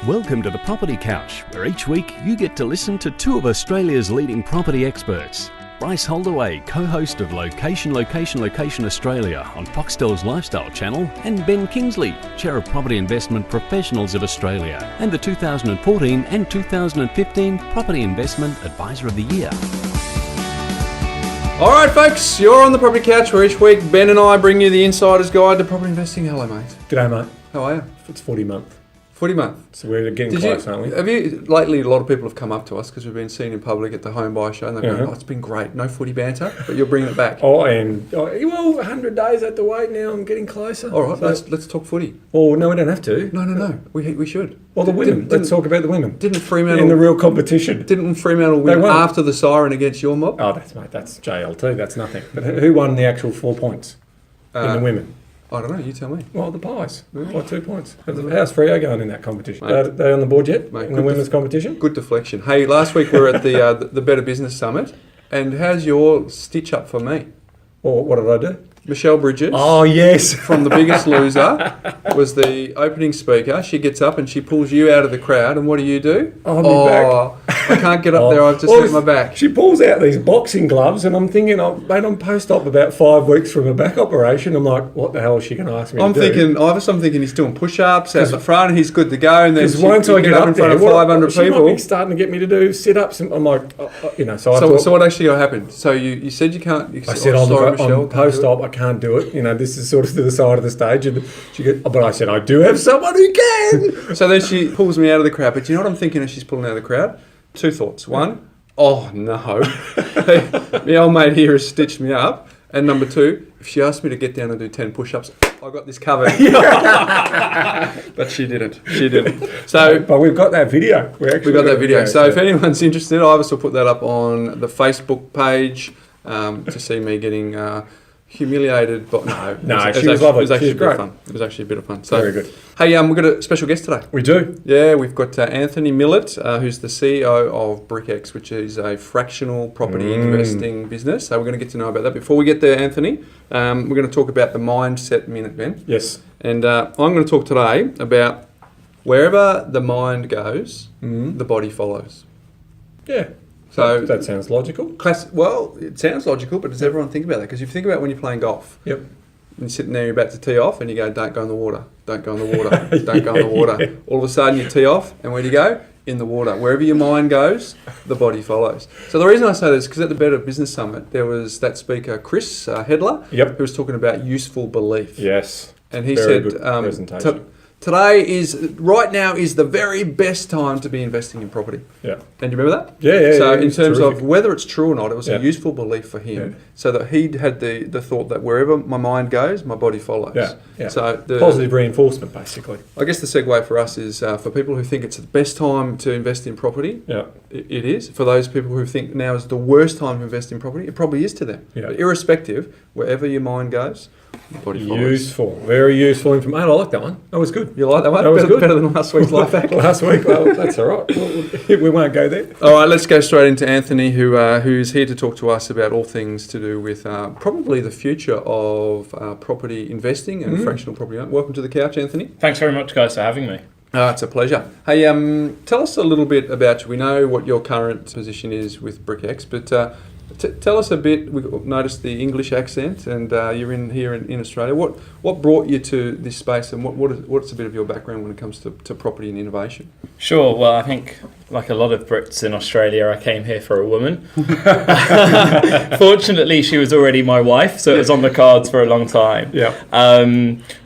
Welcome to the Property Couch, where each week you get to listen to two of Australia's leading property experts. Bryce Holdaway, co-host of Location Australia on Foxtel's Lifestyle Channel, and Ben Kingsley, Chair of Property Investment Professionals of Australia, and the 2014 and 2015 Property Investment Advisor of the Year. All right, folks, you're on the Property Couch, where each week Ben and I bring you the insider's guide to property investing. Hello, mate. G'day, mate. How are you? It's footy month. Footy month. So we're getting close, aren't we? Have you, lately, a lot of people have come up to us because we've been seen in public at the Home Buy Show, and they've gone, it's been great. No footy banter, but you're bringing it back. Well, 100 days at the wait now. I'm getting closer. All right, let's talk footy. Oh, no, we don't have to. No. We should. Well, the women. Let's talk about the women. Didn't Fremantle... In the real competition. Didn't Fremantle win after the siren against your mob? Oh, that's JLT. That's nothing. But who won the actual 4 points in the women? I don't know, you tell me. Well, the Pies by 2 points. How's Freo going in that competition? Are they on the board yet, in the women's competition? Good deflection. Hey, last week we were at the Better Business Summit, and how's your stitch up for me? Or what did I do? Michelle Bridges. Oh, yes. From The Biggest Loser was the opening speaker. She gets up and she pulls you out of the crowd, and what do? Oh, my back. I can't get up there, I've just hurt my back. She pulls out these boxing gloves, and I'm thinking, mate, I'm post-op about 5 weeks from a back operation. I'm like, what the hell is she going to ask me to do? I'm thinking he's doing push-ups out the front, and he's good to go, and then once I get up in front of 500 she people. Might be starting to get me to do sit-ups, and I'm like, So what actually happened? So you said you can't... I said, I'm post-op, I can't do it. This is sort of to the side of the stage, and she goes, but I said, I do have someone who can. So then she pulls me out of the crowd. But you know what I'm thinking as she's pulling out of the crowd? 2 thoughts. One, oh no, the old mate here has stitched me up. And number 2, if she asked me to get down and do 10 push-ups, I got this covered. But she didn't. So, but we've got that video. We've got that video. So if anyone's interested, I will put that up on the Facebook page to see me getting... humiliated, but she was lovely. It was actually a bit of fun. It was actually a bit of fun. So, very good. Hey, we've got a special guest today. We do. Yeah, we've got Anthony Millet, who's the CEO of BRICKX, which is a fractional property investing business. So we're going to get to know about that. Before we get there, Anthony, we're going to talk about the mindset minute, Ben. Yes. And I'm going to talk today about wherever the mind goes, the body follows. Yeah. So that sounds logical. Well, it sounds logical, but does everyone think about that? Because if you think about when you're playing golf, yep, and you're sitting there, you're about to tee off, and you go, don't go in the water, don't go in the water, don't go in the water. Yeah. All of a sudden you tee off, and where do you go? In the water. Wherever your mind goes, the body follows. So the reason I say this is because at the Better Business Summit, there was that speaker, Chris Hedler, who was talking about useful belief. Yes. And he said, good presentation. Right now is the very best time to be investing in property. Yeah. And you remember that? Yeah. So in terms of whether it's true or not, it was a useful belief for him. Yeah. So that he had the thought that wherever my mind goes, my body follows. Yeah. So positive reinforcement, basically. I guess the segue for us is for people who think it's the best time to invest in property. Yeah. It is. For those people who think now is the worst time to invest in property, it probably is to them. Yeah. But irrespective, wherever your mind goes, your body follows. Useful. Very useful information. I like that one. That was good. You like that one? That was good. Better than last week's life hack? Last week? Well, that's all right. We won't go there. All right, let's go straight into Anthony, who's here to talk to us about all things to do with probably the future of property investing and fractional property. Welcome to the couch, Anthony. Thanks very much, guys, for having me. It's a pleasure. Hey, tell us a little bit about you. We know what your current position is with BRICKX, but tell us a bit. We noticed the English accent, and you're here in Australia. What brought you to this space, and what's a bit of your background when it comes to property and innovation? Sure. Well, I think like a lot of Brits in Australia, I came here for a woman. Fortunately, she was already my wife, so it was on the cards for a long time. Yeah.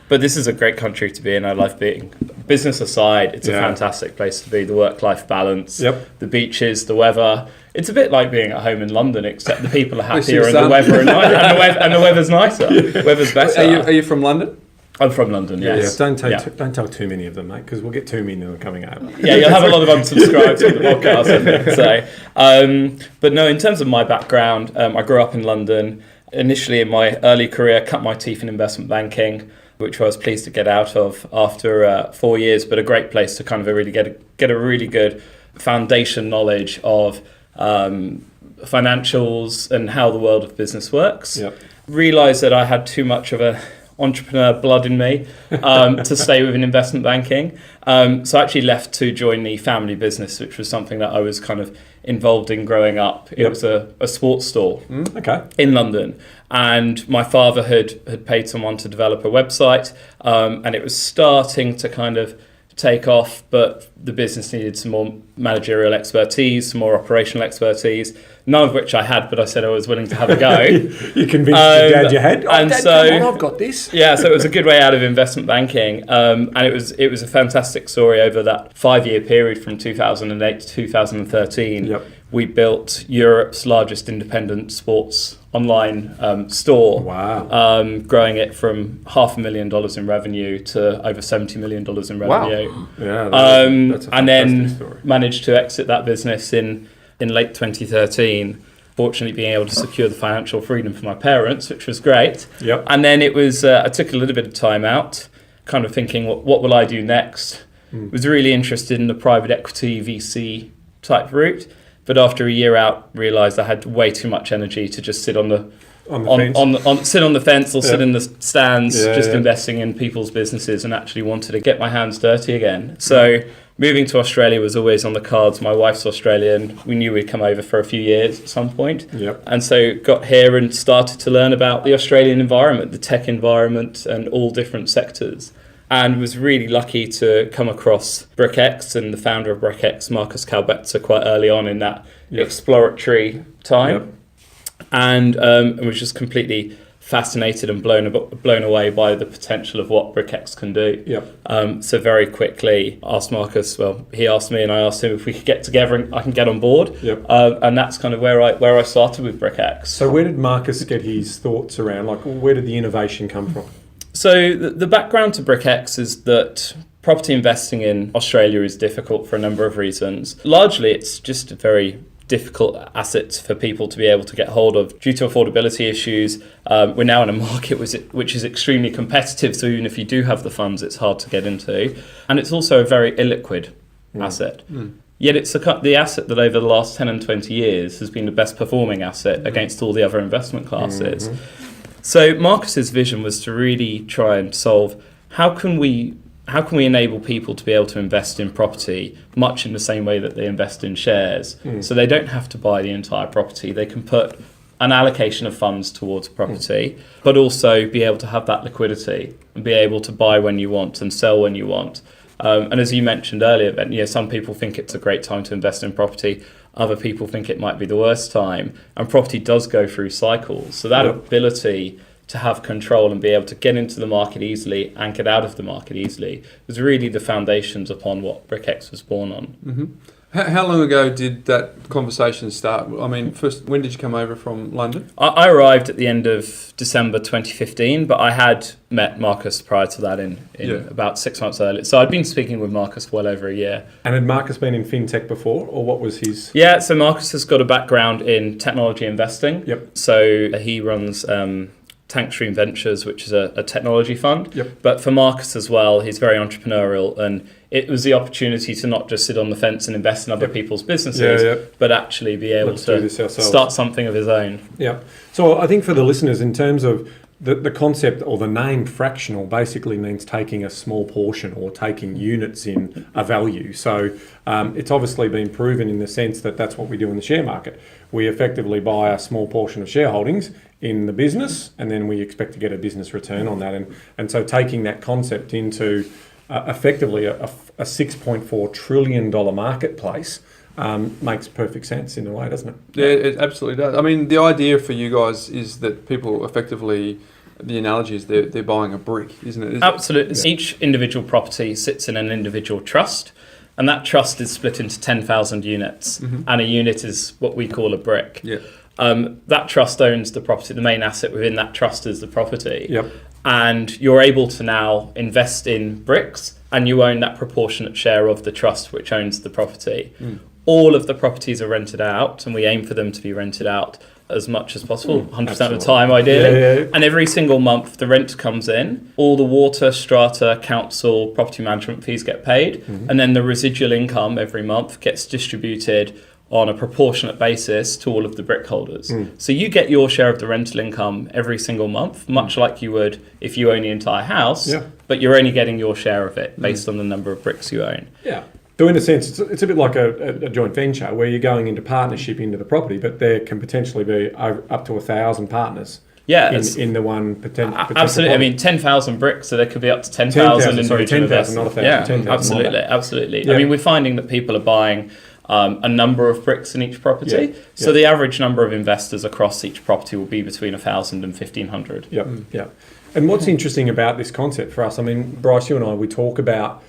But this is a great country to be in. I love being. Business aside, it's a fantastic place to be. The work-life balance, the beaches, the weather. It's a bit like being at home in London, except the people are happier and the weather and the weather's nicer. Weather's better. Are you from London? I'm from London, yes. Yeah, don't tell too many of them, mate, because we'll get too many of them coming over. Yeah, you'll have a lot of unsubscribes to the podcast, I think. But no, in terms of my background, I grew up in London. Initially in my early career, cut my teeth in investment banking, which I was pleased to get out of after 4 years, but a great place to kind of really get a really good foundation knowledge of financials and how the world of business works. Yep. Realised that I had too much of a entrepreneur blood in me to stay within investment banking. So I actually left to join the family business, which was something that I was kind of involved in growing up. It was a sports store in London. And my father had paid someone to develop a website, and it was starting to kind of take off, but the business needed some more managerial expertise, some more operational expertise, none of which I had, but I said I was willing to have a go. You convinced your dad you had? And Dad, so, come on, I've got this. Yeah, so it was a good way out of investment banking, and it was a fantastic story over that 5-year period from 2008 to 2013. Yep. We built Europe's largest independent sports online store. Wow. Growing it from $500,000 in revenue to over $70 million in revenue. Wow. Yeah, that's a and then story. managed to exit that business in late 2013. Fortunately, being able to secure the financial freedom for my parents, which was great. Yep. And then it was I took a little bit of time out, kind of thinking, what will I do next? Was really interested in the private equity VC type route. But after a year out, realised I had way too much energy to just sit on the fence. Sit on the fence or sit in the stands, investing in people's businesses, and actually wanted to get my hands dirty again. So moving to Australia was always on the cards. My wife's Australian. We knew we'd come over for a few years at some point. Yep. And so got here and started to learn about the Australian environment, the tech environment, and all different sectors. And was really lucky to come across BRICKX and the founder of BRICKX, Marcus Calbetzer, quite early on in that exploratory time. Yep. And was just completely fascinated and blown away by the potential of what BRICKX can do. Yep. So very quickly asked Marcus, he asked me and I asked him if we could get together and I can get on board. Yep. And that's kind of where I started with BRICKX. So where did Marcus get his thoughts around? Like, where did the innovation come from? So the background to BRICKX is that property investing in Australia is difficult for a number of reasons. Largely, it's just a very difficult asset for people to be able to get hold of due to affordability issues. We're now in a market which is extremely competitive, so even if you do have the funds, it's hard to get into. And it's also a very illiquid asset. Yet it's the asset that over the last 10 and 20 years has been the best performing asset against all the other investment classes. So Marcus's vision was to really try and solve how can we enable people to be able to invest in property much in the same way that they invest in shares. So they don't have to buy the entire property. They can put an allocation of funds towards property, but also be able to have that liquidity and be able to buy when you want and sell when you want. And as you mentioned earlier, Ben, some people think it's a great time to invest in property. Other people think it might be the worst time. And property does go through cycles. So that ability to have control and be able to get into the market easily and get out of the market easily was really the foundations upon what BRICKX was born on. How long ago did that conversation start? I mean, first, when did you come over from London? I arrived at the end of December 2015, but I had met Marcus prior to that in about 6 months earlier. So I'd been speaking with Marcus well over a year. And had Marcus been in fintech before, or what was his? Yeah, so Marcus has got a background in technology investing. Yep. So he runs Tankstream Ventures, which is a technology fund. Yep. But for Marcus as well, he's very entrepreneurial, and it was the opportunity to not just sit on the fence and invest in other people's businesses, but actually be able to start something of his own. Yeah. So I think for the listeners, in terms of the concept or the name fractional basically means taking a small portion or taking units in a value. So it's obviously been proven in the sense that that's what we do in the share market. We effectively buy a small portion of shareholdings in the business, and then we expect to get a business return on that. And so taking that concept into effectively a $6.4 trillion marketplace makes perfect sense in a way, doesn't it? Yeah, it absolutely does. I mean, the idea for you guys is that people effectively, the analogy is they're buying a brick, isn't it? Absolutely. Yeah. Each individual property sits in an individual trust, and that trust is split into 10,000 units, and a unit is what we call a brick. Yeah. That trust owns the property. The main asset within that trust is the property. Yep. And you're able to now invest in bricks, and you own that proportionate share of the trust which owns the property. All of the properties are rented out, and we aim for them to be rented out as much as possible, 100% of the time ideally. Yeah. And every single month the rent comes in, all the water, strata, council, property management fees get paid, and then the residual income every month gets distributed on a proportionate basis to all of the brick holders. So you get your share of the rental income every single month, much like you would if you own the entire house, but you're only getting your share of it based on the number of bricks you own. Yeah. So in a sense, it's a bit like a joint venture where you're going into partnership into the property, but there can potentially be up to 1,000 partners. In the one potential. Absolutely. I mean, 10,000 bricks, so there could be up to 10,000 individual investors. Not 1,000. Yeah, 10,000. Absolutely. Yeah. I mean, we're finding that people are buying a number of bricks in each property. So the average number of investors across each property will be between 1,000 and 1,500. Yeah. And what's interesting about this concept for us, I mean, Bryce, you and I, we talk about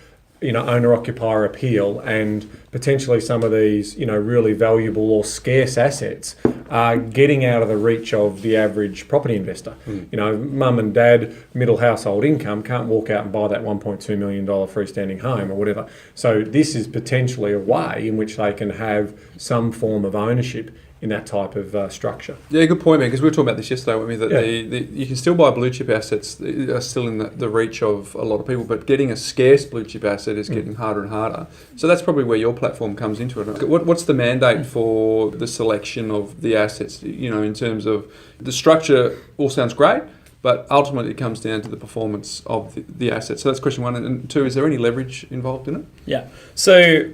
owner-occupier appeal and potentially some of these, really valuable or scarce assets are getting out of the reach of the average property investor. Mum and dad, middle household income, can't walk out and buy that $1.2 million freestanding home or whatever. So this is potentially a way in which they can have some form of ownership in that type of structure. Yeah, good point, man, because we were talking about this yesterday, weren't we, that you can still buy blue chip assets that are still in the reach of a lot of people, but getting a scarce blue chip asset is getting harder and harder. So that's probably where your platform comes into it. What's the mandate for the selection of the assets, in terms of the structure? All sounds great, but ultimately it comes down to the performance of the asset. So that's question one. And two, is there any leverage involved in it? Yeah. So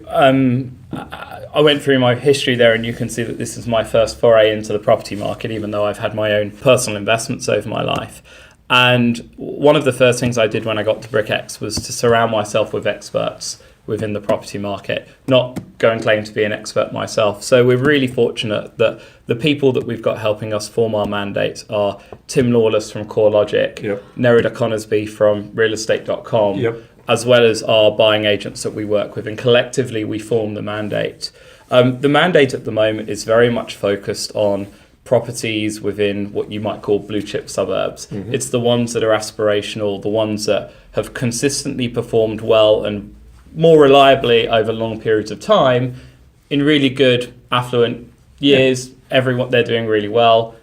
I went through my history there, and you can see that this is my first foray into the property market, even though I've had my own personal investments over my life. And one of the first things I did when I got to BRICKX was to surround myself with experts within the property market, not go and claim to be an expert myself. So we're really fortunate that the people that we've got helping us form our mandate are Tim Lawless from CoreLogic, Nerida Conisbee from realestate.com, as well as our buying agents that we work with, and collectively we form the mandate. The mandate at the moment is very much focused on properties within what you might call blue chip suburbs. It's the ones that are aspirational, the ones that have consistently performed well and more reliably over long periods of time. In really good affluent years, they're doing really well.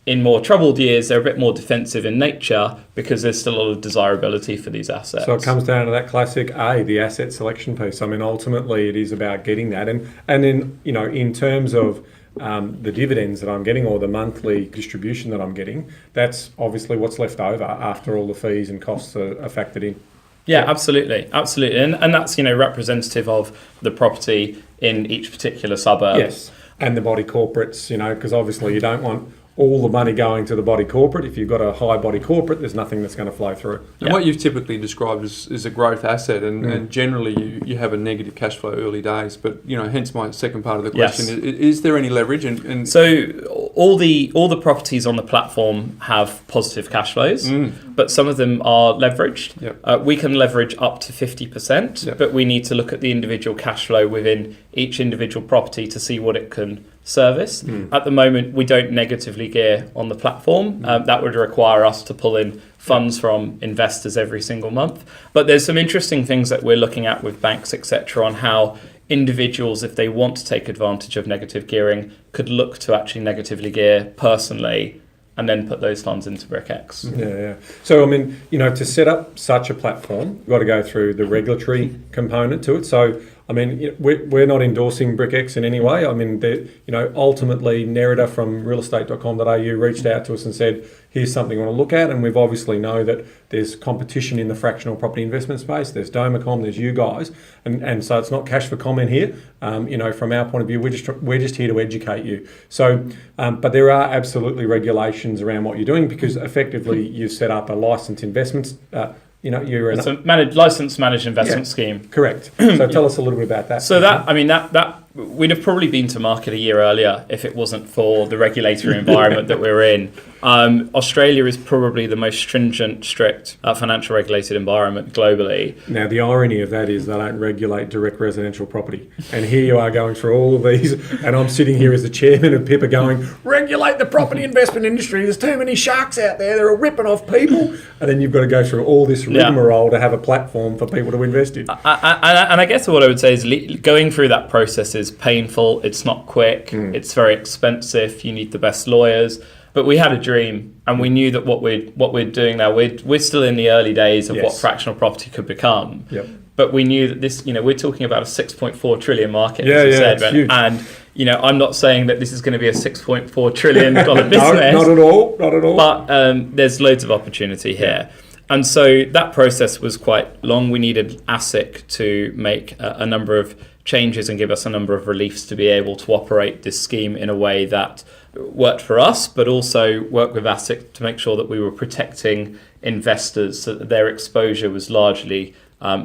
In more troubled years, they're a bit more defensive in nature because there's still a lot of desirability for these assets. So it comes down to that classic the asset selection piece. I mean, ultimately it is about getting that, and then in terms of the dividends that I'm getting or the monthly distribution that I'm getting, that's obviously what's left over after all the fees and costs are factored in. Yeah, absolutely. And that's, representative of the property in each particular suburb. Yes, and the body corporates, because obviously you don't want all the money going to the body corporate. If you've got a high body corporate, there's nothing that's going to flow through. And what you've typically described is a growth asset, and generally you have a negative cash flow early days. But hence my second part of the question: is there any leverage? And so all the properties on the platform have positive cash flows, but some of them are leveraged. We can leverage up to 50%, but we need to look at the individual cash flow within each individual property to see what it can service. At the moment, we don't negatively gear on the platform. That would require us to pull in funds from investors every single month. But there's some interesting things that we're looking at with banks, etc., on how individuals, if they want to take advantage of negative gearing, could look to actually negatively gear personally and then put those funds into BRICKX. Yeah. So, I mean, to set up such a platform, you've got to go through the regulatory component to it. So, I mean, we're not endorsing BRICKX in any way. I mean, ultimately, Nerida from realestate.com.au reached out to us and said, here's something we want to look at. And we've obviously know that there's competition in the fractional property investment space. There's Domacom, there's you guys. And so it's not cash for comment here. From our point of view, we're just here to educate you. So, but there are absolutely regulations around what you're doing because effectively you've set up a licensed investments it's a licensed managed investment scheme. Correct. So tell us a little bit about that. So that we'd have probably been to market a year earlier if it wasn't for the regulatory environment that we're in. Australia is probably the most stringent, strict financial regulated environment globally. Now, the irony of that is they don't regulate direct residential property. And here you are going through all of these, and I'm sitting here as the chairman of PIPA going, regulate the property investment industry. There's too many sharks out there. They're ripping off people. And then you've got to go through all this rigmarole to have a platform for people to invest in. And I guess what I would say is going through that process is painful. It's not quick. It's very expensive. You need the best lawyers. But we had a dream, and we knew that what we're doing now, we're still in the early days of what fractional property could become. But we knew that this, we're talking about a 6.4 trillion market, Yeah, as you yeah, said, it's right? huge. And I'm not saying that this is going to be a $6.4 trillion business. No, not at all. Not at all. But there's loads of opportunity here. And so that process was quite long. We needed ASIC to make a number of changes and give us a number of reliefs to be able to operate this scheme in a way that worked for us, but also work with ASIC to make sure that we were protecting investors so that their exposure was largely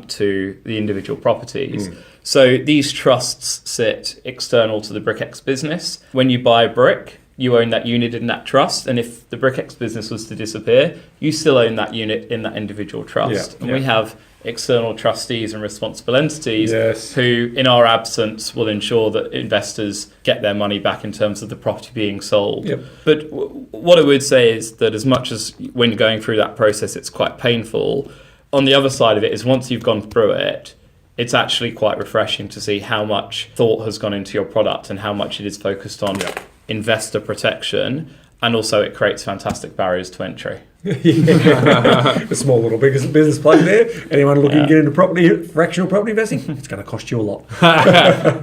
to the individual properties. So these trusts sit external to the BRICKX business. When you buy a brick, you own that unit in that trust, and if the BRICKX business was to disappear, you still own that unit in that individual trust. We have external trustees and responsible entities who, in our absence, will ensure that investors get their money back in terms of the property being sold. But what I would say is that as much as when going through that process, it's quite painful, on the other side of it is once you've gone through it, it's actually quite refreshing to see how much thought has gone into your product and how much it is focused on investor protection, and also it creates fantastic barriers to entry. A small little business plug there. Anyone looking to get into fractional property investing, it's going to cost you a lot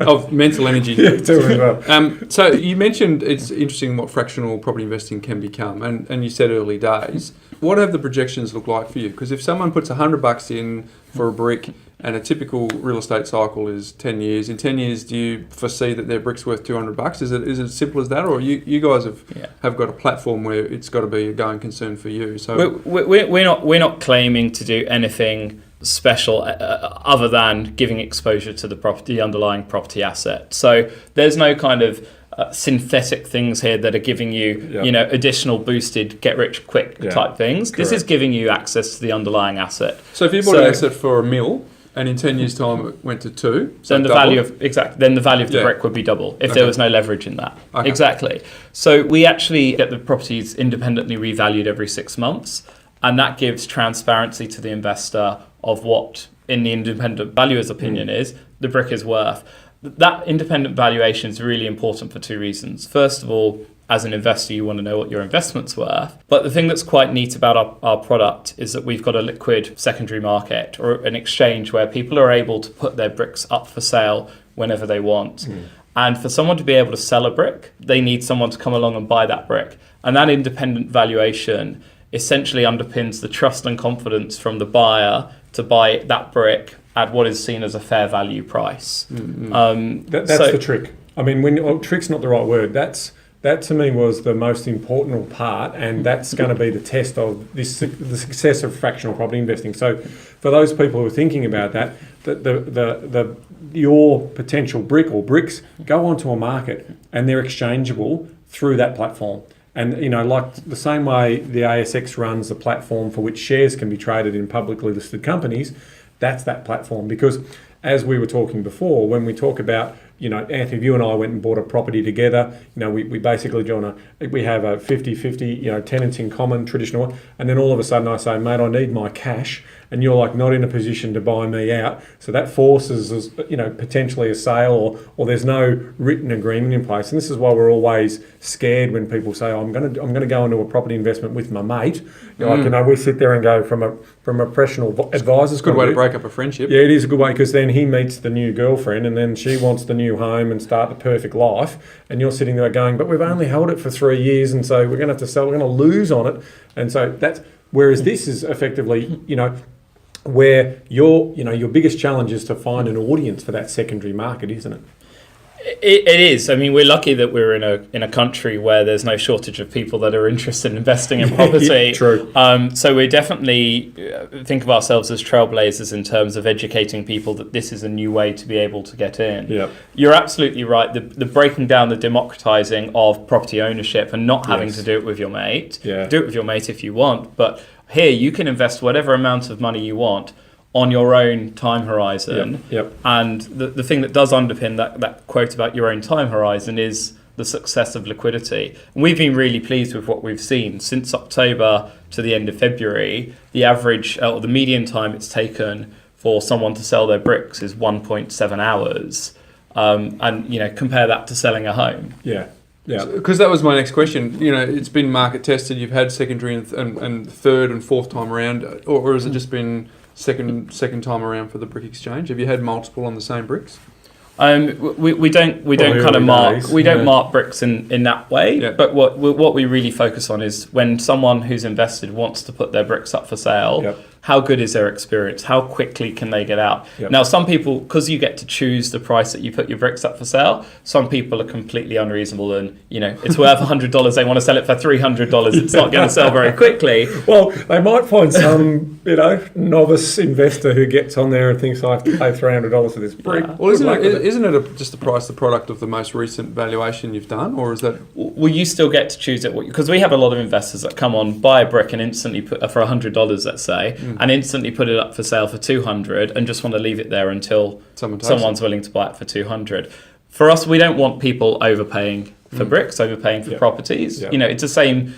of mental energy. So you mentioned it's interesting what fractional property investing can become, and you said early days. What have the projections look like for you? Because if someone puts $100 in for a brick, and a typical real estate cycle is 10 years. In 10 years, do you foresee that their brick's worth $200? Is it as simple as that, or you guys have got a platform where it's got to be a going concern for you? So we're not claiming to do anything special other than giving exposure to the underlying property asset. So there's no kind of synthetic things here that are giving you, additional boosted get rich quick type things. Correct. This is giving you access to the underlying asset. So if you bought an asset for $1 million, and in 10 years' time it went to 2, so then the value of the brick would be double if there was no leverage in that. Exactly. So we actually get the properties independently revalued every 6 months, and that gives transparency to the investor of what, in the independent valuer's opinion, is the brick is worth. That independent valuation is really important for 2 reasons. First of all, as an investor, you want to know what your investment's worth. But the thing that's quite neat about our product is that we've got a liquid secondary market, or an exchange where people are able to put their bricks up for sale whenever they want. And for someone to be able to sell a brick, they need someone to come along and buy that brick. And that independent valuation essentially underpins the trust and confidence from the buyer to buy that brick at what is seen as a fair value price. That's the trick. I mean, trick's not the right word. That to me was the most important part, and that's going to be the test of the success of fractional property investing. So, for those people who are thinking about that, your potential brick or bricks go onto a market, and they're exchangeable through that platform. And like the same way the ASX runs the platform for which shares can be traded in publicly listed companies, that's that platform. Because as we were talking before, when we talk about, Anthony, you and I went and bought a property together. We basically we have a 50-50, tenants in common, traditional, and then all of a sudden I say, mate, I need my cash, and you're like not in a position to buy me out. So that forces, potentially a sale, or there's no written agreement in place. And this is why we're always scared when people say, I'm going to go into a property investment with my mate. We sit there and go from a professional advisor's. It's a good way to break up a friendship. Yeah, it is a good way, because then he meets the new girlfriend, and then she wants the new home and start the perfect life, and you're sitting there going, but we've only held it for 3 years, and so we're going to have to sell, we're going to lose on it. And so that's, whereas this is effectively, where your biggest challenge is to find an audience for that secondary market, isn't it? It is. I mean, we're lucky that we're in a country where there's no shortage of people that are interested in investing in property. True. So we definitely think of ourselves as trailblazers in terms of educating people that this is a new way to be able to get in. Yeah. You're absolutely right. The breaking down, the democratizing of property ownership, and not having to do it with your mate. Yeah. Do it with your mate if you want, but here you can invest whatever amount of money you want on your own time horizon. And the thing that does underpin that quote about your own time horizon is the success of liquidity. And we've been really pleased with what we've seen. Since October to the end of February, the average, or the median time it's taken for someone to sell their bricks is 1.7 hours. And compare that to selling a home. Yeah. Yeah, because that was my next question. It's been market tested. You've had secondary and third and fourth time around, or has it just been second time around for the brick exchange? Have you had multiple on the same bricks? We don't kind of mark bricks in that way. Yeah. But what we really focus on is when someone who's invested wants to put their bricks up for sale. Yep. How good is their experience? How quickly can they get out? Yep. Now, some people, because you get to choose the price that you put your bricks up for sale, some people are completely unreasonable and, it's worth $100. They want to sell it for $300. It's not going to sell very quickly. Well, they might find some, novice investor who gets on there and thinks I have to pay $300 for this brick. Yeah. Well, isn't it just the price, the product of the most recent valuation you've done, or is that? Well, you still get to choose it because we have a lot of investors that come on, buy a brick and instantly put for $100, let's say, and instantly put it up for sale for $200 and just want to leave it there until someone's willing to buy it for $200. For us, we don't want people overpaying for bricks, overpaying for properties. Yep. It's the same.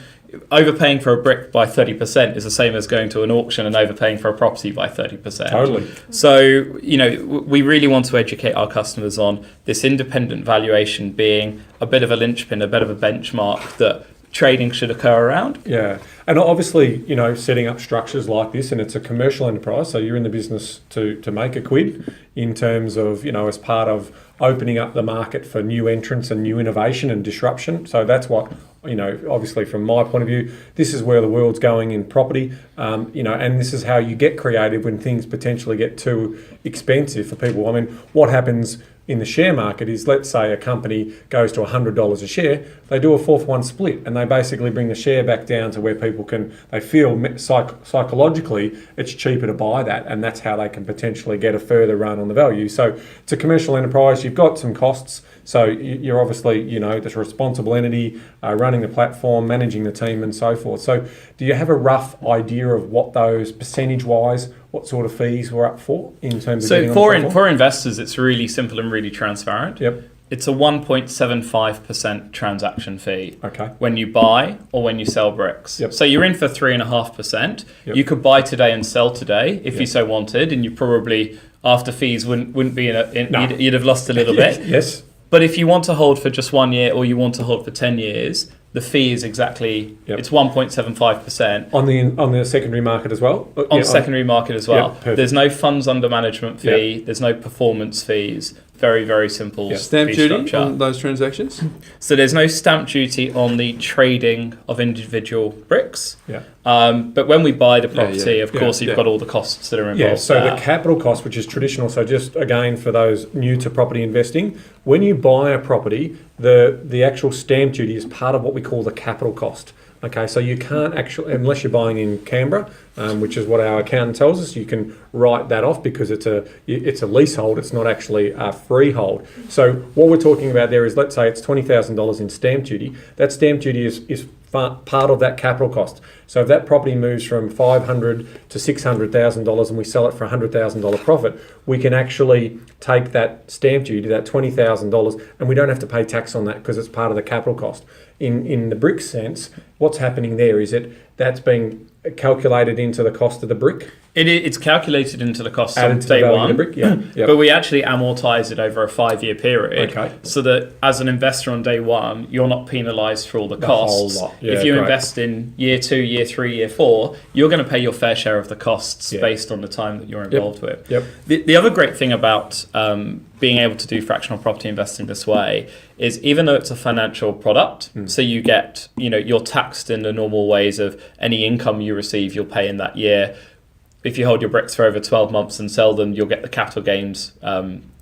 Overpaying for a brick by 30% is the same as going to an auction and overpaying for a property by 30%. Totally. So, we really want to educate our customers on this independent valuation being a bit of a linchpin, a bit of a benchmark that trading should occur around. Yeah. And obviously, setting up structures like this, and it's a commercial enterprise, so you're in the business to make a quid in terms of, as part of opening up the market for new entrants and new innovation and disruption. So that's what, obviously from my point of view, this is where the world's going in property, and this is how you get creative when things potentially get too expensive for people. I mean, what happens in the share market is, let's say a company goes to $100 a share, they do a 4-for-1 split, and they basically bring the share back down to where people they feel psychologically it's cheaper to buy that, and that's how they can potentially get a further run on the value. So it's a commercial enterprise, you've got some costs, so you're obviously, the responsible entity, running the platform, managing the team and so forth. So do you have a rough idea of what those percentage-wise, what sort of fees we're up for in terms of getting on the platform? For investors, it's really simple and really transparent. Yep. It's a 1.75% transaction fee when you buy or when you sell bricks. Yep. So you're in for 3.5%. Yep. You could buy today and sell today if you so wanted, and you probably, after fees, wouldn't be you'd have lost a little bit. Yes. But if you want to hold for just 1 year or you want to hold for 10 years, the fee is exactly, it's 1.75%. On the secondary market as well? On secondary market as well. There's no funds under management fee. There's no performance fees. Very, very simple. Stamp duty on those transactions? So there's no stamp duty on the trading of individual bricks. Yeah. But when we buy the property, of course, you've got all the costs that are involved. Yeah, so the capital cost, which is traditional, so just again for those new to property investing, when you buy a property, the actual stamp duty is part of what we call the capital cost. Okay, so you can't actually, unless you're buying in Canberra, which is what our accountant tells us, you can write that off because it's a leasehold, it's not actually a freehold. So what we're talking about there is, let's say it's $20,000 in stamp duty. That stamp duty is part of that capital cost. So if that property moves from $500,000 to $600,000 and we sell it for $100,000 profit, we can actually take that stamp duty, that $20,000, and we don't have to pay tax on that because it's part of the capital cost. In the brick sense, what's happening there is that's being calculated into the cost of the brick. It's calculated into the cost on day one, of the brick. Yeah. But we actually amortise it over a 5-year period, so that as an investor on day one, you're not penalised for all the costs. Whole lot. Yeah, if you invest in year 2, year 3, year 4, you're going to pay your fair share of the costs based on the time that you're involved with. Yep. The other great thing about being able to do fractional property investing this way is, even though it's a financial product, so you get, you're taxed in the normal ways of any income you receive, you'll pay in that year. If you hold your bricks for over 12 months and sell them, you'll get the capital gains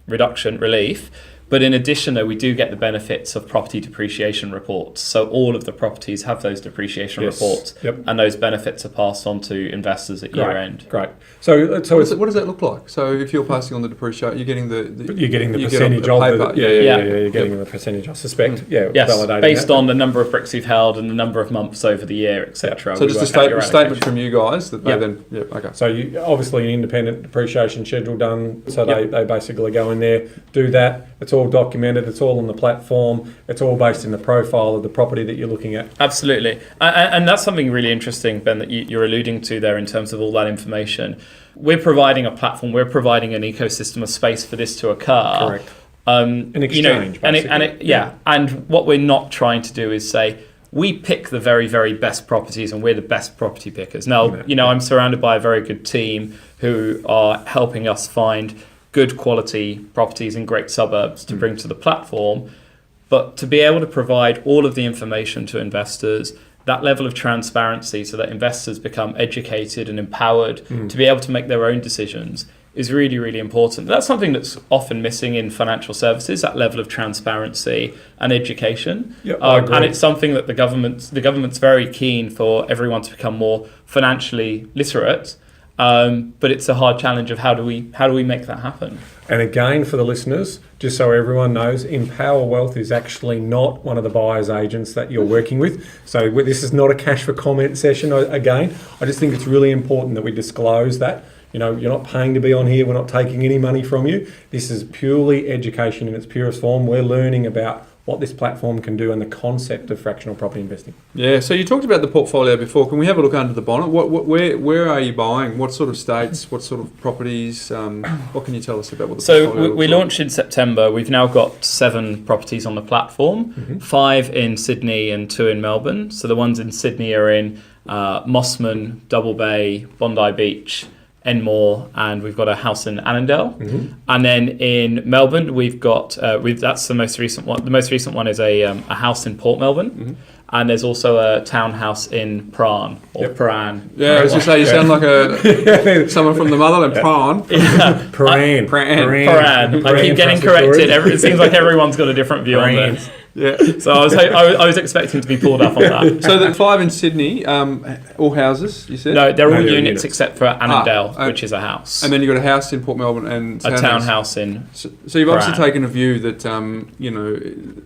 reduction relief. But in addition, though, we do get the benefits of property depreciation reports. So all of the properties have those depreciation reports, and those benefits are passed on to investors at year end. Great. So what does that look like? So if you're passing on the depreciation, you're getting the percentage of paper. You're getting the percentage, I suspect. Yes, based on the number of bricks you've held and the number of months over the year, etc. So just a statement from you guys that they then. So you obviously an independent depreciation schedule done. So they basically go in there, do that. It's all documented, it's all on the platform, it's all based in the profile of the property that you're looking at. Absolutely. And that's something really interesting, Ben, that you're alluding to there in terms of all that information. We're providing a platform, we're providing an ecosystem of space for this to occur. Correct. An exchange, basically. And what we're not trying to do is say, we pick the very, very best properties, and we're the best property pickers. Now, I'm surrounded by a very good team who are helping us find good quality properties in great suburbs to bring to the platform. But to be able to provide all of the information to investors, that level of transparency so that investors become educated and empowered to be able to make their own decisions is really, really important. That's something that's often missing in financial services, that level of transparency and education. I agree. And it's something that the government's very keen for everyone to become more financially literate. But it's a hard challenge of how do we make that happen? And again, for the listeners, just so everyone knows, Empower Wealth is actually not one of the buyer's agents that you're working with. So this is not a cash for comment session. Again, I just think it's really important that we disclose that. You're not paying to be on here. We're not taking any money from you. This is purely education in its purest form. We're learning about what this platform can do and the concept of fractional property investing. Yeah, so you talked about the portfolio before. Can we have a look under the bonnet? Where are you buying? What sort of states? What sort of properties? What can you tell us about what the portfolio So we launched in September. We've now got 7 properties on the platform, 5 in Sydney and 2 in Melbourne. So the ones in Sydney are in Mossman, Double Bay, Bondi Beach, Enmore, and we've got a house in Annandale. And then in Melbourne, we've got that's the most recent one. The most recent one is a house in Port Melbourne, and there's also a townhouse in Prahran or Prahran. Yeah, I was going to say, you sound like someone from the motherland. Prahran. Yeah. Prahran. I keep getting corrected. It seems like everyone's got a different view on this. Yeah. So I was expecting to be pulled up on that. So the 5 in Sydney, all houses, you said? No, they're all units except for Annandale, which is a house. And then you've got a house in Port Melbourne and a townhouse in So you've obviously taken a view that,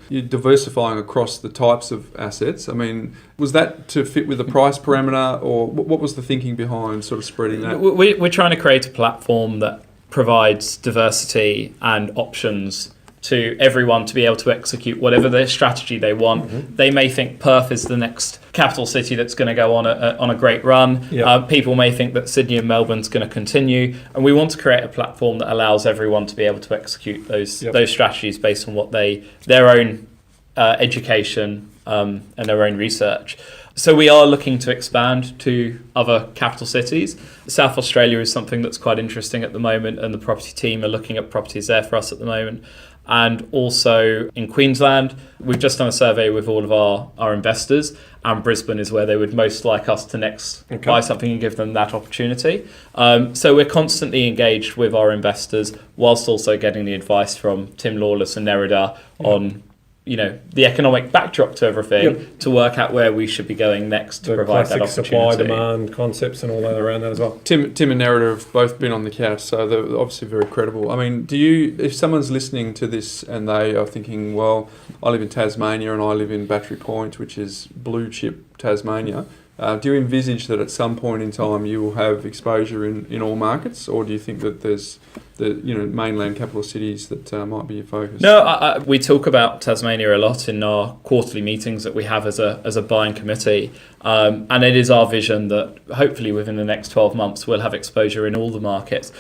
you're diversifying across the types of assets. I mean, was that to fit with the price parameter, or what was the thinking behind sort of spreading that? We're trying to create a platform that provides diversity and options to everyone to be able to execute whatever their strategy they want. They may think Perth is the next capital city that's going to go on a great run. People may think that Sydney and Melbourne's going to continue, and we want to create a platform that allows everyone to be able to execute those strategies based on what their own education and their own research. So we are looking to expand to other capital cities. South Australia is something that's quite interesting at the moment, and the property team are looking at properties there for us at the moment. And also in Queensland, we've just done a survey with all of our investors, and Brisbane is where they would most like us to next buy something and give them that opportunity. So we're constantly engaged with our investors whilst also getting the advice from Tim Lawless and Nerida on the economic backdrop to everything to work out where we should be going next to provide that opportunity. Supply, demand concepts and all that around that as well. Tim and Nerida have both been on the couch, so they're obviously very credible. I mean, if someone's listening to this and they are thinking, well, I live in Tasmania and I live in Battery Point, which is blue chip Tasmania, do you envisage that at some point in time you will have exposure in all markets, or do you think that there's the mainland capital cities that might be your focus? No, we talk about Tasmania a lot in our quarterly meetings that we have as a buying committee, and it is our vision that hopefully within the next 12 months we'll have exposure in all the markets.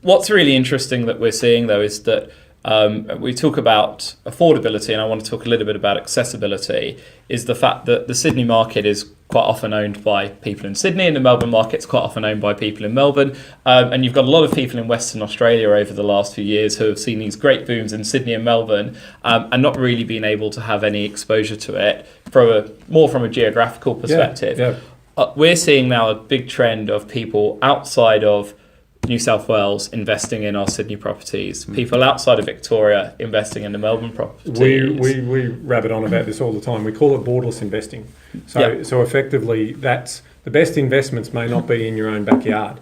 What's really interesting that we're seeing though is that we talk about affordability, and I want to talk a little bit about accessibility, is the fact that the Sydney market is quite often owned by people in Sydney, and the Melbourne market's quite often owned by people in Melbourne. And you've got a lot of people in Western Australia over the last few years who have seen these great booms in Sydney and Melbourne and not really been able to have any exposure to it more from a geographical perspective. We're seeing now a big trend of people outside of New South Wales investing in our Sydney properties, people outside of Victoria investing in the Melbourne properties. We rabbit on about this all the time. We call it borderless investing. So effectively, that's the best investments may not be in your own backyard.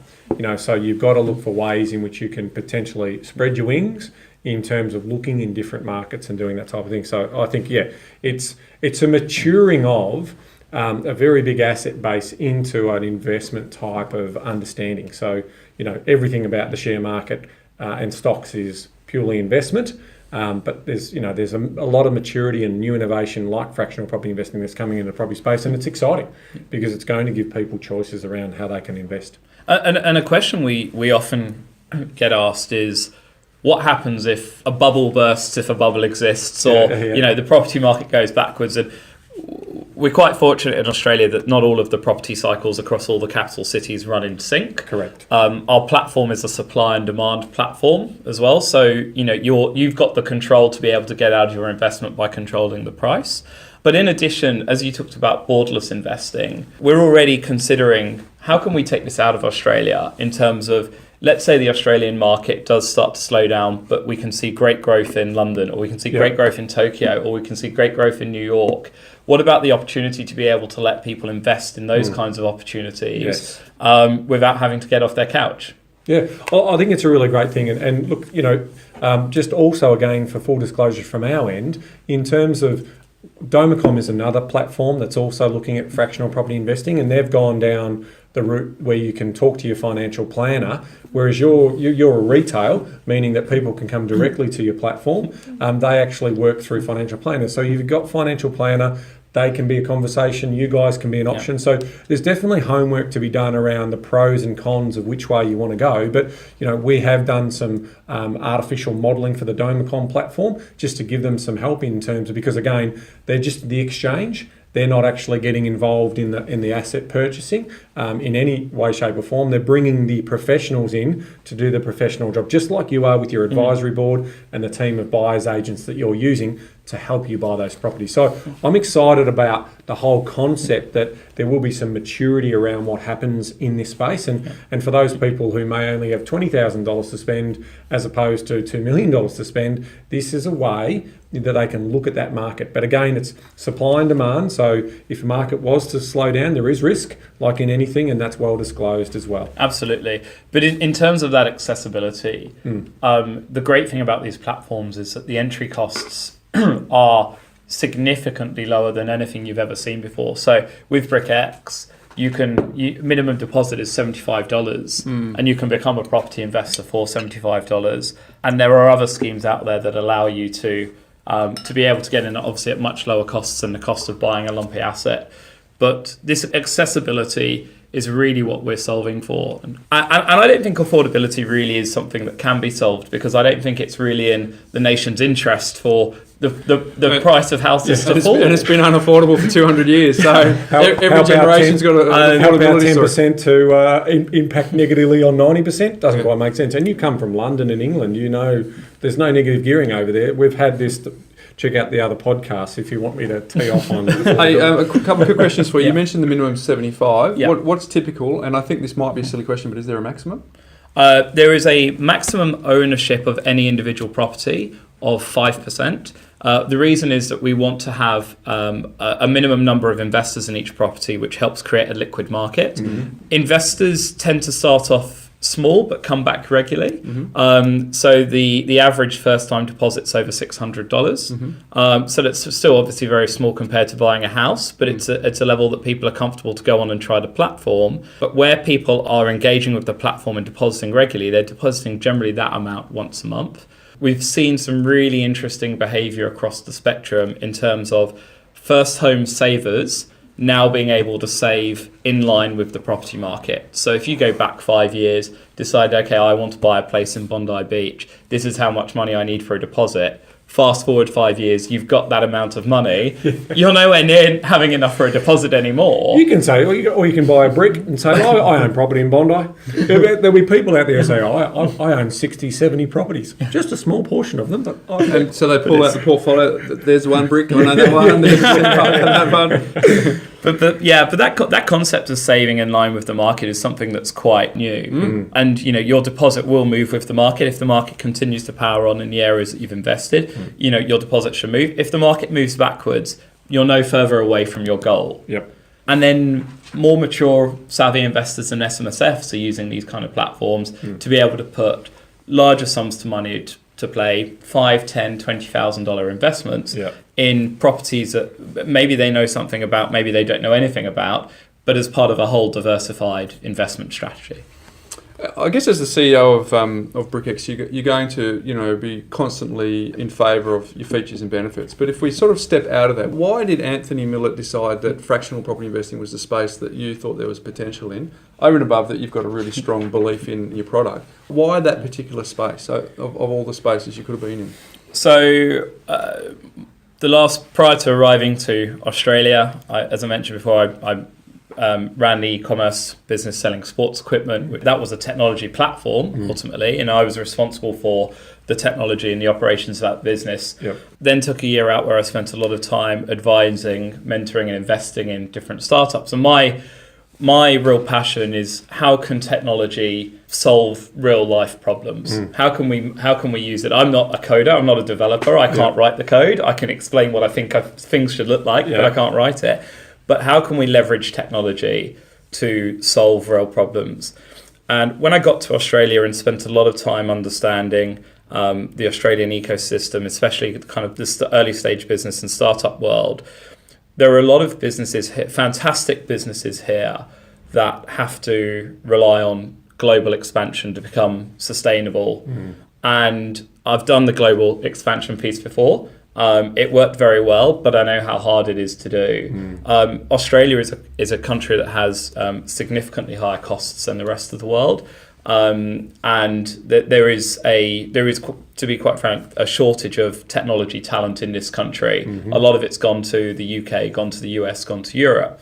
So you've got to look for ways in which you can potentially spread your wings in terms of looking in different markets and doing that type of thing. So I think it's a maturing of a very big asset base into an investment type of understanding. So everything about the share market and stocks is purely investment, but there's a lot of maturity and new innovation like fractional property investing that's coming in the property space, and it's exciting because it's going to give people choices around how they can invest. And a question we often get asked is, what happens if a bubble bursts, if a bubble exists, or the property market goes backwards? And we're quite fortunate in Australia that not all of the property cycles across all the capital cities run in sync. Correct. Our platform is a supply and demand platform as well. So, you've got the control to be able to get out of your investment by controlling the price. But in addition, as you talked about borderless investing, we're already considering how can we take this out of Australia in terms of, let's say the Australian market does start to slow down, but we can see great growth in London, or we can see great growth in Tokyo, or we can see great growth in New York. What about the opportunity to be able to let people invest in those kinds of opportunities without having to get off their couch? Yeah, I think it's a really great thing. And look, just also again for full disclosure from our end, in terms of Domicom is another platform that's also looking at fractional property investing, and they've gone down the route where you can talk to your financial planner, whereas you're a retail, meaning that people can come directly to your platform. They actually work through financial planners. So you've got financial planner, they can be a conversation, you guys can be an option. So there's definitely homework to be done around the pros and cons of which way you want to go. But, we have done some artificial modelling for the Domicom platform just to give them some help in terms of, because again, they're just the exchange. They're not actually getting involved in the asset purchasing in any way, shape or form. They're bringing the professionals in to do the professional job, just like you are with your advisory board and the team of buyers agents that you're using to help you buy those properties. So I'm excited about the whole concept that there will be some maturity around what happens in this space. And for those people who may only have $20,000 to spend as opposed to $2 million to spend, this is a way that they can look at that market. But again, it's supply and demand. So if the market was to slow down, there is risk, like in anything, and that's well disclosed as well. Absolutely. But in terms of that accessibility, the great thing about these platforms is that the entry costs are significantly lower than anything you've ever seen before. So with BRICKX, minimum deposit is $75 and you can become a property investor for $75. And there are other schemes out there that allow you to be able to get in, obviously at much lower costs than the cost of buying a lumpy asset. But this accessibility is really what we're solving for. And I don't think affordability really is something that can be solved, because I don't think it's really in the nation's interest for the price of houses to fall. And it's been unaffordable for 200 years. So every generation's got an how about affordability 10% to impact negatively on 90%? Doesn't quite make sense. And you come from London and England, there's no negative gearing over there. We've had this. Check out the other podcasts if you want me to tee off on. Hey, a couple of quick questions for you. You mentioned the minimum 75. Yeah. What's typical? And I think this might be a silly question, but is there a maximum? There is a maximum ownership of any individual property of 5%. The reason is that we want to have a minimum number of investors in each property, which helps create a liquid market. Investors tend to start off small but come back regularly. So the average first time deposit's over $600. So that's still obviously very small compared to buying a house, but it's a level that people are comfortable to go on and try the platform. But where people are engaging with the platform and depositing regularly, they're depositing generally that amount once a month. We've seen some really interesting behaviour across the spectrum in terms of first home savers now being able to save in line with the property market. So if you go back 5 years, decide, okay, I want to buy a place in Bondi Beach, this is how much money I need for a deposit. Fast forward 5 years, you've got that amount of money. You're nowhere near having enough for a deposit anymore. You can say, or you can buy a brick and say, I own property in Bondi. There'll be people out there who say, I own 60, 70 properties. Just a small portion of them. And so they pull out the portfolio. There's one brick, I know that one. There's that one. But that concept of saving in line with the market is something that's quite new. And your deposit will move with the market. If the market continues to power on in the areas that you've invested, your deposit should move. If the market moves backwards, you're no further away from your goal. Yep. And then more mature, savvy investors and SMSFs are using these kind of platforms to be able to put larger sums to money to play $5,000, $10,000, $20,000 investments in properties that maybe they know something about, maybe they don't know anything about, but as part of a whole diversified investment strategy. I guess as the CEO of BRICKX, you're going to be constantly in favour of your features and benefits. But if we sort of step out of that, why did Anthony Millet decide that fractional property investing was the space that you thought there was potential in? Over and above that, you've got a really strong belief in your product. Why that particular space of all the spaces you could have been in? So Prior to arriving to Australia, as I mentioned before, I ran the e-commerce business selling sports equipment. That was a technology platform ultimately, and I was responsible for the technology and the operations of that business. Yep. Then took a year out where I spent a lot of time advising, mentoring and investing in different startups. And my real passion is how can technology solve real life problems? How can we use it? I'm not a coder, I'm not a developer, I can't write the code. I can explain what I think things should look like, but I can't write it. But how can we leverage technology to solve real problems? And when I got to Australia and spent a lot of time understanding the Australian ecosystem, especially kind of this early stage business and startup world, there are a lot of businesses here, fantastic businesses here, that have to rely on global expansion to become sustainable. And I've done the global expansion piece before. It worked very well, but I know how hard it is to do. Australia is a country that has significantly higher costs than the rest of the world. And there is, to be quite frank, a shortage of technology talent in this country. A lot of it's gone to the UK, gone to the US, gone to Europe.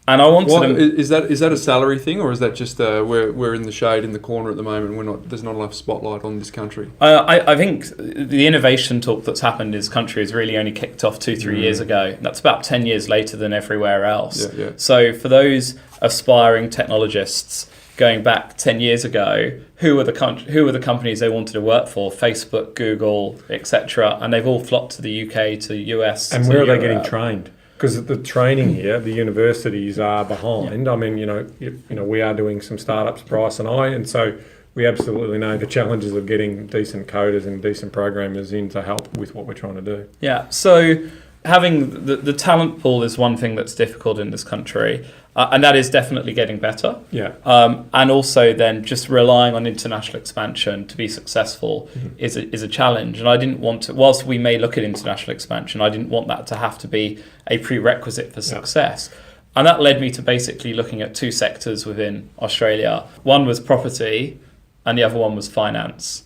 And I wanted is that a salary thing, or is that just we're in the shade in the corner at the moment? There's not enough spotlight on this country. I think the innovation talk that's happened in this country has really only kicked off 2-3 years ago. That's about 10 years later than everywhere else. So for those aspiring technologists going back 10 years ago, who were the companies they wanted to work for? Facebook, Google, etc. And they've all flocked to the UK, to the US. And where are they getting trained? Because the training here, the universities are behind. I mean, we are doing some startups, Bryce and I, and so we absolutely know the challenges of getting decent coders and decent programmers in to help with what we're trying to do. Yeah, so having the talent pool is one thing that's difficult in this country, and that is definitely getting better. Yeah. And also then just relying on international expansion to be successful is a challenge. And I didn't want to, whilst we may look at international expansion, I didn't want that to have to be a prerequisite for success. And that led me to basically looking at two sectors within Australia. One was property and the other one was finance.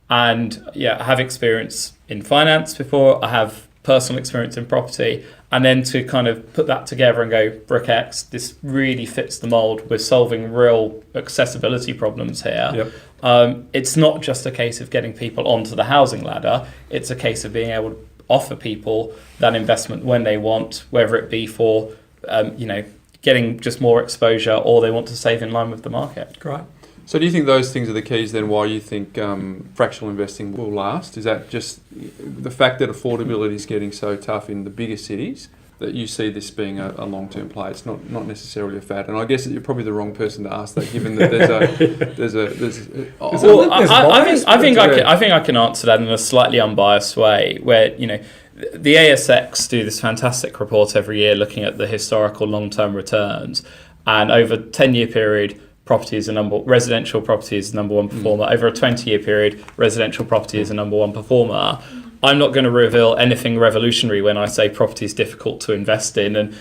And I have experience in finance before, I have personal experience in property, and then to kind of put that together and go, BRICKX, this really fits the mold. We're solving real accessibility problems here. It's not just a case of getting people onto the housing ladder. It's a case of being able to offer people that investment when they want, whether it be for, getting just more exposure, or they want to save in line with the market. Great. So do you think those things are the keys then why you think fractional investing will last? Is that just the fact that affordability is getting so tough in the bigger cities that you see this being a long-term play? It's not necessarily a fad. And I guess you're probably the wrong person to ask that, given that I think I can answer that in a slightly unbiased way, where, the ASX do this fantastic report every year looking at the historical long-term returns, and over a 10-year period, residential property is the number one performer. Over a 20-year period, residential property is the number one performer. I'm not going to reveal anything revolutionary when I say property is difficult to invest in,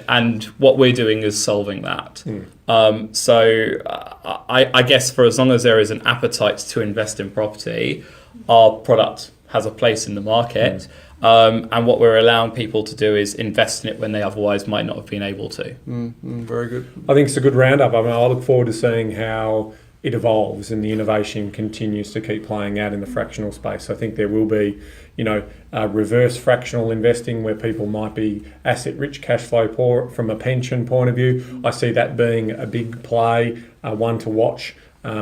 and what we're doing is solving that. I guess for as long as there is an appetite to invest in property, our product has a place in the market. And what we're allowing people to do is invest in it when they otherwise might not have been able to. Very good. I think it's a good roundup. I mean, I look forward to seeing how it evolves and the innovation continues to keep playing out in the fractional space. I think there will be, reverse fractional investing where people might be asset rich, cash flow poor from a pension point of view. I see that being a big play, one to watch.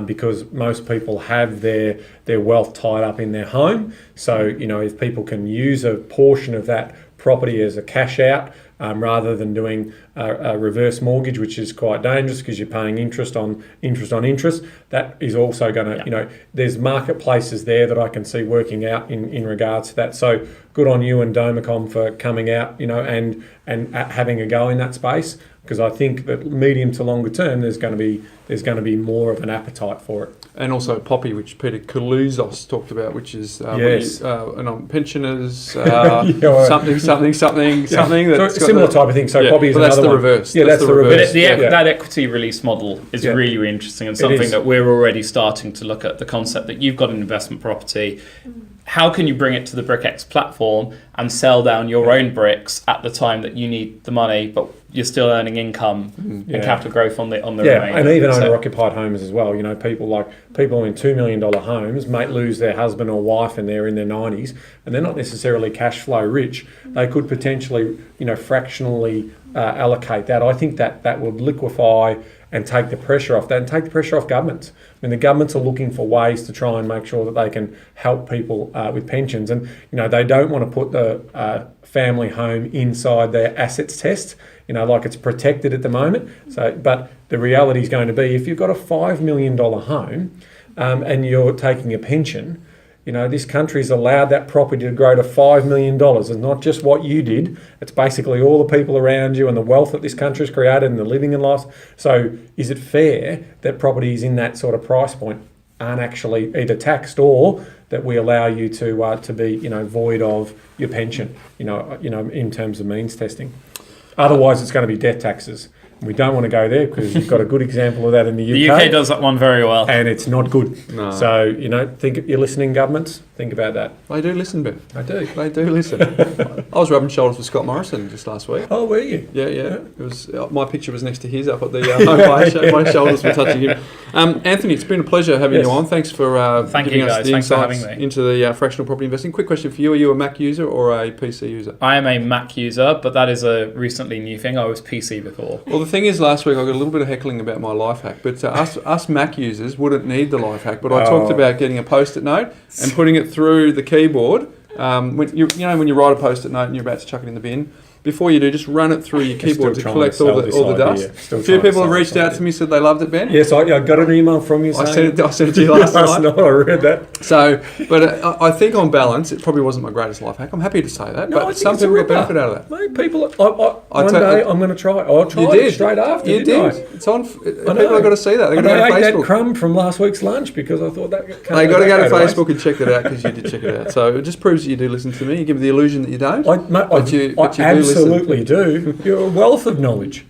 Because most people have their wealth tied up in their home. So, if people can use a portion of that property as a cash out, rather than doing a reverse mortgage, which is quite dangerous because you're paying interest on interest, that is also going to, there's marketplaces there that I can see working out in regards to that. So good on you and Domicom for coming out, and having a go in that space, because I think that medium to longer term there's going to be more of an appetite for it. And also Poppy, which Peter Kaluzos talked about, which is pensioners, something. So similar type of thing. So Poppy is another that's the one. reverse. Yeah, that's the reverse. That equity release model is really, really interesting, and something that we're already starting to look at. The concept that you've got an investment property, how can you bring it to the BRICKX platform and sell down your own bricks at the time that you need the money, but you're still earning income and capital growth on the remainder. And even owner-occupied homes as well. You know, people in $2 million homes might lose their husband or wife and they're in their 90s and they're not necessarily cash flow rich. They could potentially, fractionally allocate that. I think that would liquefy and take the pressure off that and take the pressure off governments. I mean, the governments are looking for ways to try and make sure that they can help people with pensions. And, they don't want to put the family home inside their assets test, like it's protected at the moment. So, but the reality is going to be if you've got a $5 million home and you're taking a pension, this country's allowed that property to grow to $5 million. It's not just what you did. It's basically all the people around you and the wealth that this country's created and the living and life. So is it fair that properties in that sort of price point aren't actually either taxed or that we allow you to be, void of your pension, in terms of means testing? Otherwise, it's going to be death taxes. We don't want to go there because you've got a good example of that in the UK. The UK does that one very well. And it's not good. No. So, think you're listening, governments, think about that. They do listen, Ben. I do. They do listen. I was rubbing shoulders with Scott Morrison just last week. Oh, were you? Yeah. It was my picture was next to his up at the home. My shoulders were touching him. Anthony, it's been a pleasure having you on. Thanks for giving us the insights into the fractional property investing. Quick question for you. Are you a Mac user or a PC user? I am a Mac user, but that is a recently new thing. I was PC before. Well, the thing is, last week I got a little bit of heckling about my life hack, but us Mac users wouldn't need the life hack. But I talked about getting a post-it note and putting it through the keyboard. When you write a post-it note and you're about to chuck it in the bin, before you do, just run it through your keyboard to collect all the dust. A few people have reached out to me, said they loved it, Ben. Yes, I got an email from you saying... I sent it to you last night. I read that. So, but I think on balance, it probably wasn't my greatest life hack. I'm happy to say that, but some people got benefit out of that. Mate, people... One day I'm going to try. I'll try it straight after. You did. It's on... People have got to see that. They've got to go to Facebook. That crumb from last week's lunch because I thought that... They got to go to Facebook and check that out because you did check it out. So it just proves that you do listen to me. You give me the illusion that you don't. I absolutely do. You're a wealth of knowledge.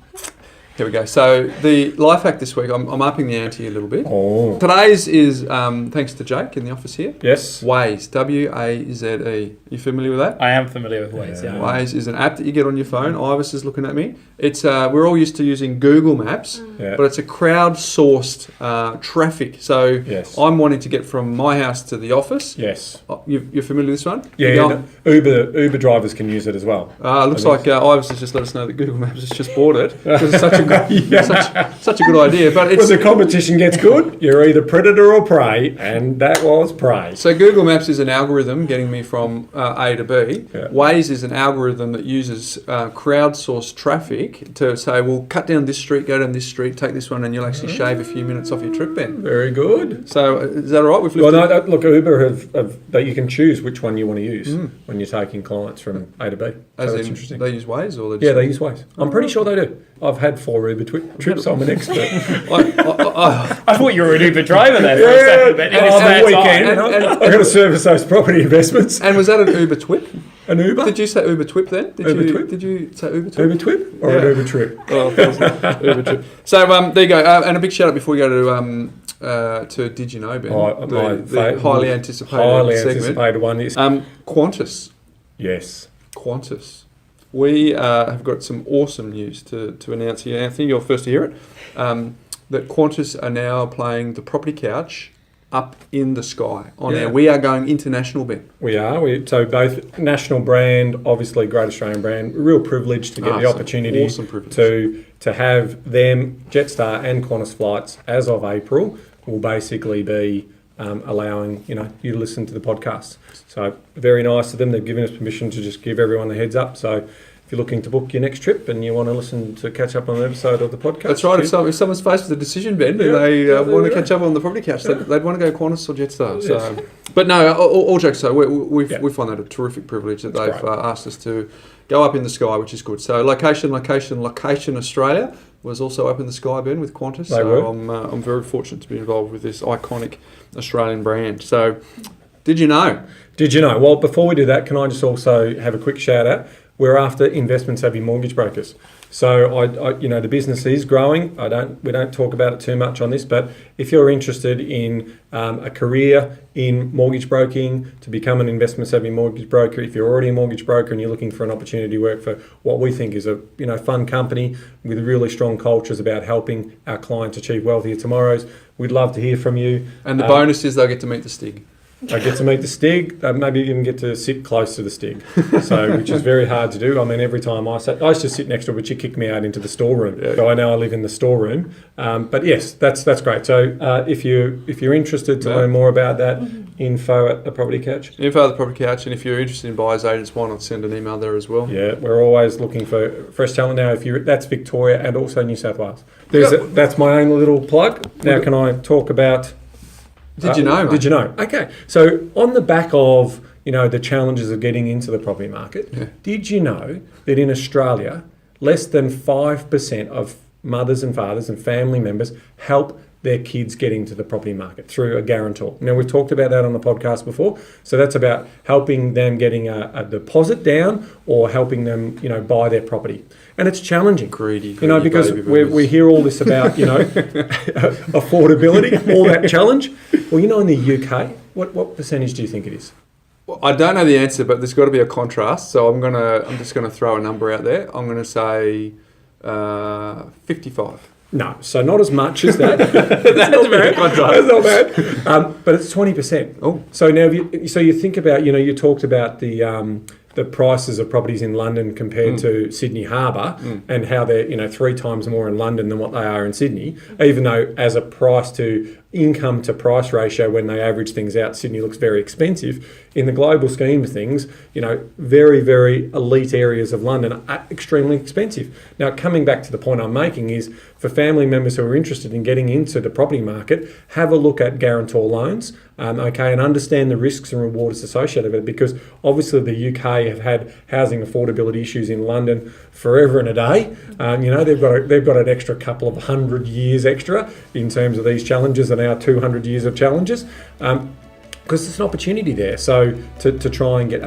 Here we go. So the life hack this week, I'm upping the ante a little bit. Oh. Today's is thanks to Jake in the office here. Yes. Waze, W-A-Z-E. You familiar with that? I am familiar with Waze, yeah. Waze is an app that you get on your phone. Ivis is looking at me. It's we're all used to using Google Maps, but it's a crowdsourced traffic. So I'm wanting to get from my house to the office. Yes. You're familiar with this one? Yeah. Uber drivers can use it as well. Looks like Ivis has just let us know that Google Maps has just bought it because it's such a such a good idea. But when the competition gets good, you're either predator or prey, and that was prey. So Google Maps is an algorithm getting me from A to B. Yeah. Waze is an algorithm that uses crowdsourced traffic to say, well, cut down this street, go down this street, take this one, and you'll actually shave a few minutes off your trip, Ben. Very good. So is that all right? Look, Uber that you can choose which one you want to use when you're taking clients from A to B. That's interesting. They use Waze, or they use Waze. I'm pretty sure they do. I've had 4 Uber trips. I'm an expert. I thought you were an Uber driver then for a second. But on the weekend, I've got to service those property investments. And was that an Uber twip? An Uber? Did you say Uber twip then? Did you say Uber twip? Uber twip or an Uber trip? Uber trip. So there you go. And a big shout out before we go to Did You Know, Ben? The highly anticipated one is Qantas. Yes. Qantas. We have got some awesome news to announce here. Anthony, you're first to hear it. That Qantas are now playing the property couch up in the sky on air. We are going international, Ben. We are. So both national brand, obviously Great Australian brand. Real privilege to get the opportunity to have them, Jetstar and Qantas flights as of April will basically be allowing you to listen to the podcast. So very nice of them. They've given us permission to just give everyone a heads up. So if you're looking to book your next trip and you want to catch up on an episode of the podcast. That's right. If someone's faced with a decision, Ben, and they want to catch up on the property couch, they'd want to go Qantas or Jetstar. So, but no, all jokes aside, we find that a terrific privilege that they've asked us to go up in the sky, which is good. So location Australia was also up in the sky, Ben, with Qantas. So I'm very fortunate to be involved with this iconic Australian brand. So did you know? Well, before we do that, can I just also have a quick shout out? we're after investment savvy mortgage brokers. So I the business is growing. We don't talk about it too much on this, but if you're interested in a career in mortgage broking, to become an investment savvy mortgage broker, if you're already a mortgage broker and you're looking for an opportunity to work for what we think is a fun company with really strong cultures about helping our clients achieve wealthier tomorrows, we'd love to hear from you. And the bonus is they'll get to meet the Stig. I get to meet the Stig, maybe even get to sit close to the Stig, which is very hard to do. I mean, every time I used to sit next to her, but she kicked me out into the storeroom. Yeah. So I know I live in the storeroom. But yes, that's great. So if you're interested to learn more about that, info at the Property Couch. Info at the Property Couch, and if you're interested in buyers agents, why not send an email there as well? Yeah, we're always looking for fresh talent now. That's Victoria and also New South Wales. That's my own little plug. Now, can I talk about? Did you know? Did you know? Okay. So on the back of the challenges of getting into the property market, did you know that in Australia, less than 5% of mothers and fathers and family members help their kids get into the property market through a guarantor? Now, we've talked about that on the podcast before. So that's about helping them getting a deposit down or helping them, buy their property. And it's challenging. Greedy because we hear all this about, affordability, all that challenge. Well, in the UK, what percentage do you think it is? Well, I don't know the answer, but there's got to be a contrast. So I'm just gonna throw a number out there. I'm gonna say 55. No, so not as much as that. That's a very contrast. That's not bad. But it's 20%. Oh. So now, you think about, you talked about the prices of properties in London compared to Sydney Harbour and how they're 3 times more in London than what they are in Sydney, even though as a price to income to price ratio, when they average things out, Sydney looks very expensive. In the global scheme of things, very, very elite areas of London are extremely expensive. Now, coming back to the point I'm making is, for family members who are interested in getting into the property market, have a look at guarantor loans, and understand the risks and rewards associated with it, because obviously the UK have had housing affordability issues in London forever and a day. They've got an extra couple of 100 years extra in terms of these challenges and our 200 years of challenges. Because there's an opportunity there, so to try and get,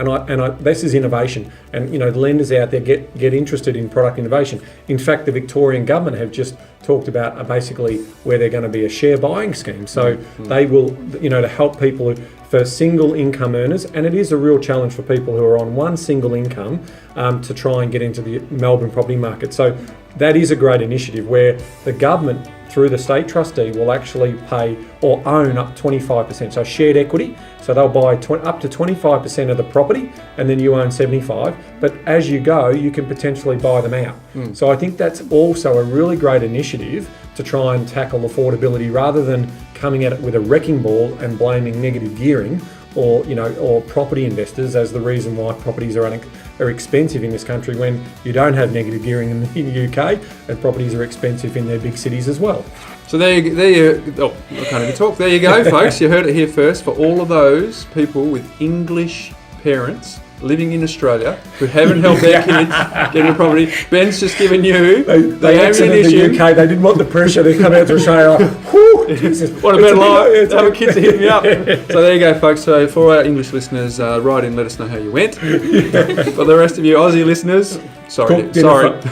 this is innovation, and the lenders out there get interested in product innovation. In fact, the Victorian government have just talked about basically where they're going to be a share buying scheme. So they will, to help people for single income earners, and it is a real challenge for people who are on one single income to try and get into the Melbourne property market. So that is a great initiative where the government, through the state trustee, will actually pay or own up 25%. So shared equity. So they'll buy up to 25% of the property, and then you own 75%. But as you go, you can potentially buy them out. So I think that's also a really great initiative to try and tackle affordability, rather than coming at it with a wrecking ball and blaming negative gearing or property investors as the reason why properties are expensive in this country, when you don't have negative gearing in the UK, and properties are expensive in their big cities as well. So I can't even talk. There you go, folks. You heard it here first. For all of those people with English parents living in Australia who haven't helped their kids get a property, Ben's just given you they exited the UK. They didn't want the pressure. They come out to Australia like, whew, Jesus, what a better life. Our kids are hitting me up. So there you go, folks. So for our English listeners, write in, let us know how you went. For the rest of you Aussie listeners, sorry.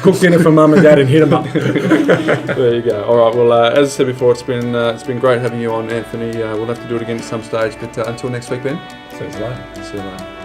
Cook dinner for mum and dad and hit them up. There you go. All right. Well, as I said before, it's been great having you on, Anthony. We'll have to do it again at some stage. But until next week, Ben. See you later. See you later.